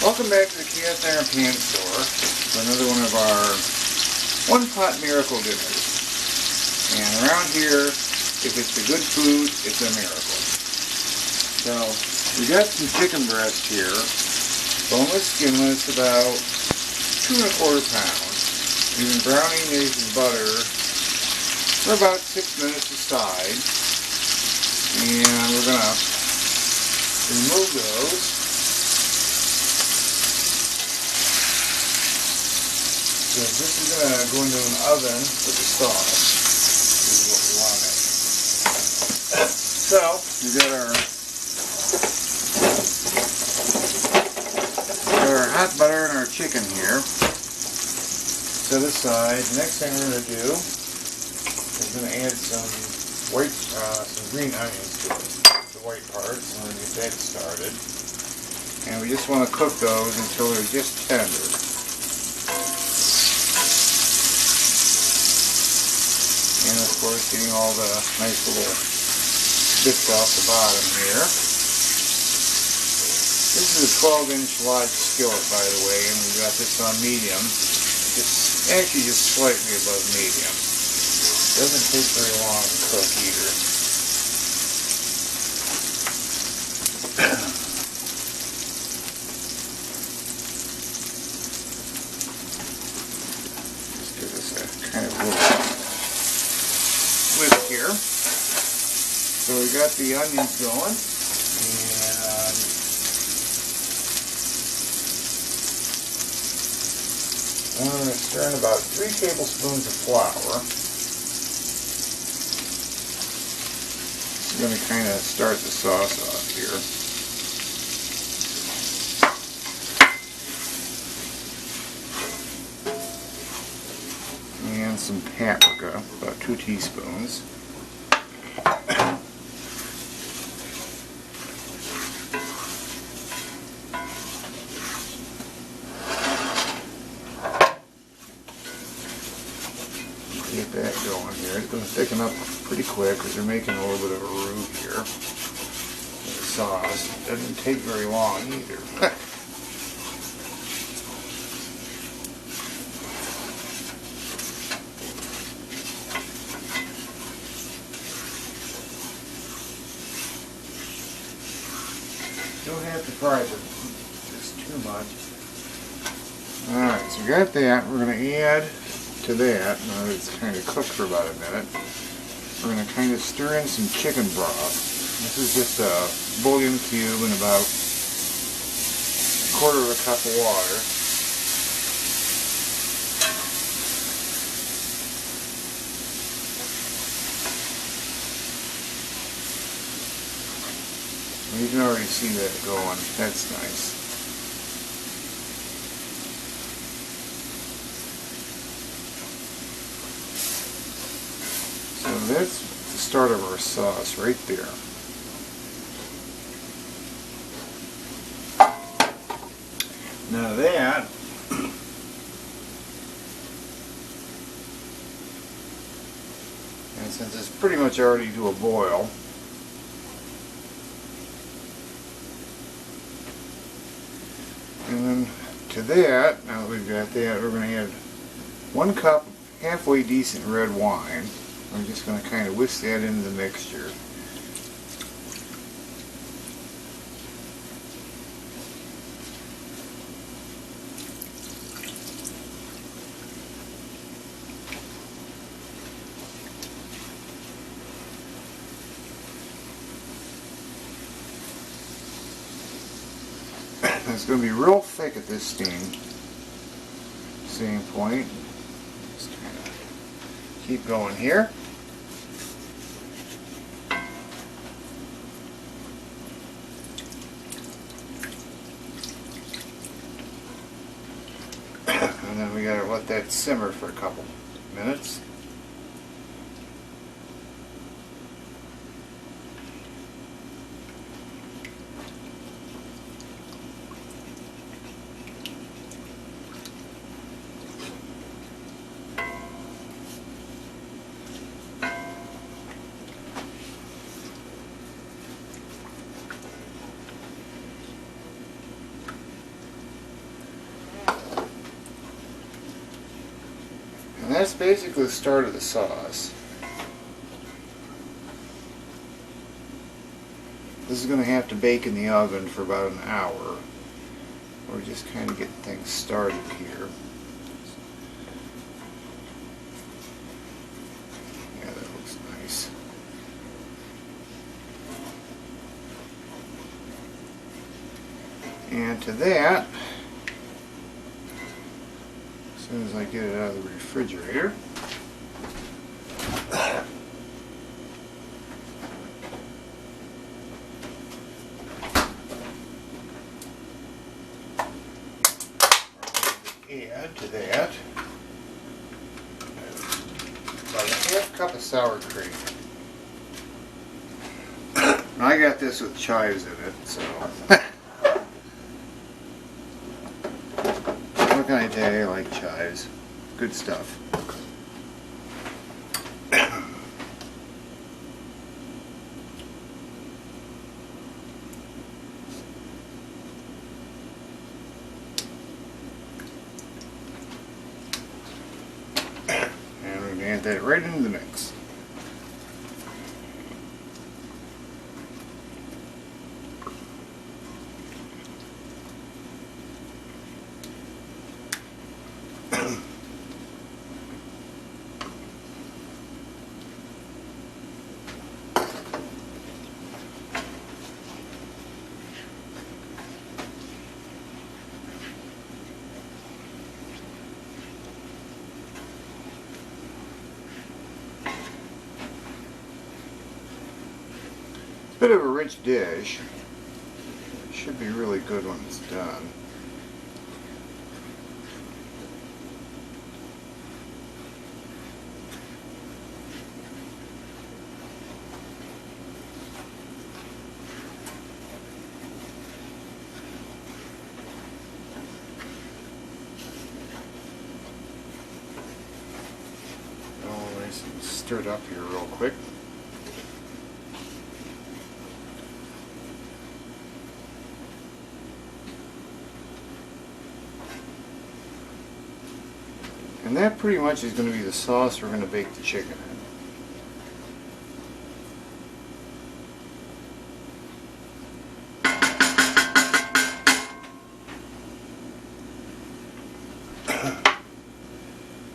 Welcome back to the Cast Iron Pan Store for another one of our one-pot miracle dinners. And around here, if it's the good food, it's a miracle. So, we got some chicken breast here, boneless, skinless, about 2 1/4 pounds. We've been browning these in butter for about 6 minutes aside. And we're going to remove those. So this is going to go into an oven with the sauce. This is what we want it. So, we've got our hot butter and our chicken here. Set aside. The next thing we're going to do is going to add some green onions to it. The white parts. We're going to get that started. And we just want to cook those until they're just tender. And of course, getting all the nice little bits off the bottom here. This is a 12-inch large skillet, by the way, and we've got this on medium. It's actually just slightly above medium. Doesn't take very long to cook either. Just give this a kind of little lid here. So we got the onions going, and I'm going to stir in about 3 tablespoons of flour. I'm going to kind of start the sauce off here. And some paprika, about 2 teaspoons. Get that going here. It's going to thicken up pretty quick because they're making a little bit of a roux here. The sauce doesn't take very long either. Don't have to fry it just too much. Alright, so we got that. We're going to add to that, now that it's kind of cooked for about a minute, we're going to kind of stir in some chicken broth. This is just a bouillon cube and about 1/4 cup of water. You can already see that going. That's nice. So that's the start of our sauce right there. Now that and since it's pretty much already to a boil, and then to that, now that we've got that, we're going to add 1 cup halfway decent red wine. I'm just going to kind of whisk that into the mixture. It's going to be real thick at this same point. Just kind of keep going here. And then we got to let that simmer for a couple minutes. that's basically the start of the sauce. This is going to have to bake in the oven for about an hour. We're just kind of getting things started here. Yeah, that looks nice. And to that, as soon as I get it out of the refrigerator, add to that about a half cup of sour cream. Now I got this with chives in it, so what can I tell you? I like chives. Good stuff. Add that right into the mix. Bit of a rich dish. It should be really good when it's done. All nice and stirred up here real quick. And that pretty much is going to be the sauce we're going to bake the chicken in.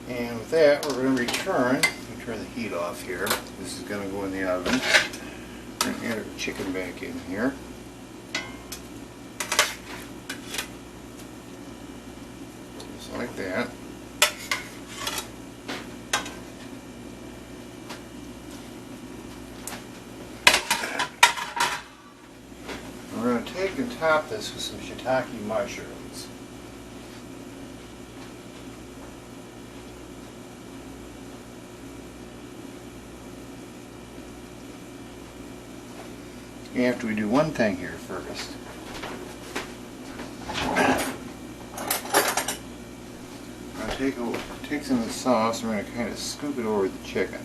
And with that, we're going to turn the heat off here. This is going to go in the oven. We're going to add our chicken back in here. Just like that. We're going to take and top this with some shiitake mushrooms. After we do one thing here first. I'm going to take some of the sauce and we're going to kind of scoop it over the chicken.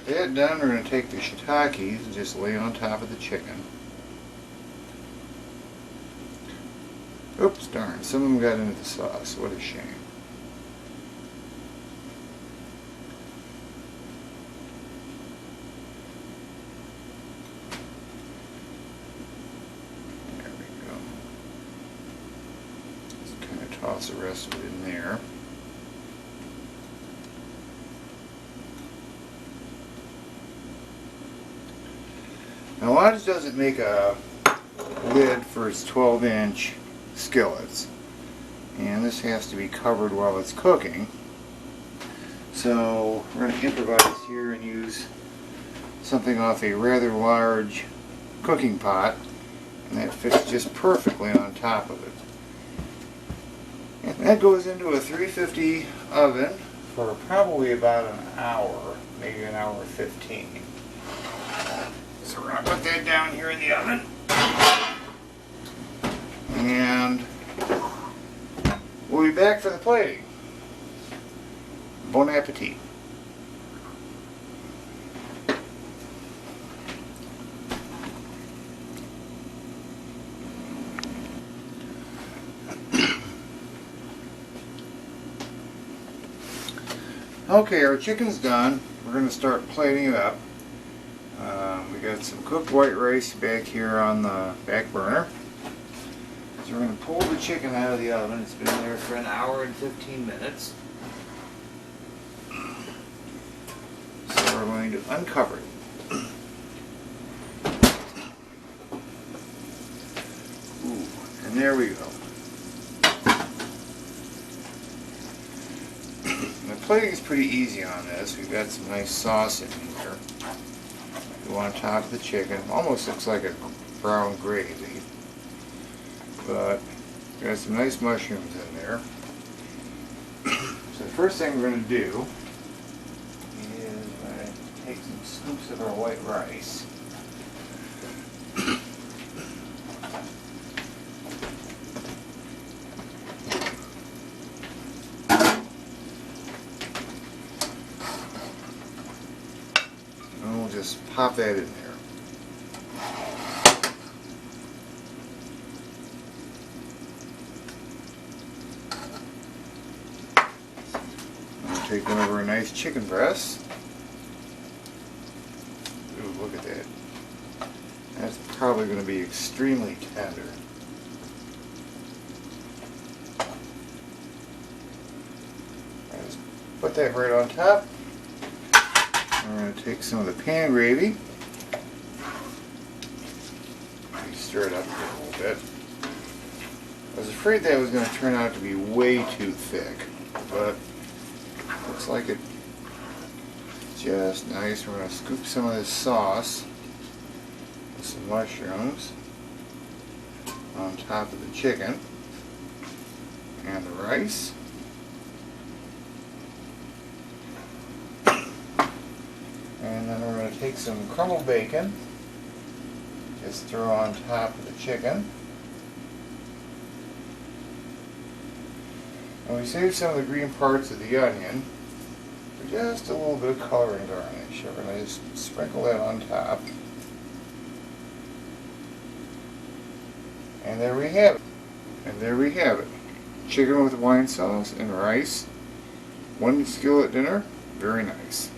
That done, we're going to take the shiitakes and just lay on top of the chicken. Oops, darn, some of them got into the sauce. What a shame. There we go. Just kind of toss the rest of it in there. Now Lodge doesn't make a lid for its 12-inch skillets, and this has to be covered while it's cooking. So we're going to improvise here and use something off a rather large cooking pot, and that fits just perfectly on top of it. And that goes into a 350 oven for probably about an hour, maybe an hour 15. So we're going to put that down here in the oven. And we'll plating. Bon appetit. Okay, our chicken's done. We're going to start plating it up. We got some cooked white rice back here on the back burner. So we're going to pull the chicken out of the oven. It's been there for an hour and 15 minutes. So we're going to uncover it. Ooh, and there we go. The plating is pretty easy on this. We've got some nice sauce in here. Go on top of the chicken. Almost looks like a brown gravy. But we've got some nice mushrooms in there. So the first thing we're going to do is we're going to take some scoops of our white rice. And we'll just pop that in there. Take one of our nice chicken breasts. Ooh, look at that. That's probably going to be extremely tender. Let's put that right on top. We're going to take some of the pan gravy. Stir it up here a little bit. I was afraid that was going to turn out to be way too thick, but looks like it's just nice. We're going to scoop some of this sauce with some mushrooms on top of the chicken and the rice. And then we're going to take some crumbled bacon, just throw on top of the chicken. And we saved some of the green parts of the onion for just a little bit of color and garnish. We're going to just sprinkle that on top. And there we have it. And there we have it. Chicken with wine sauce and rice. One skillet dinner. Very nice.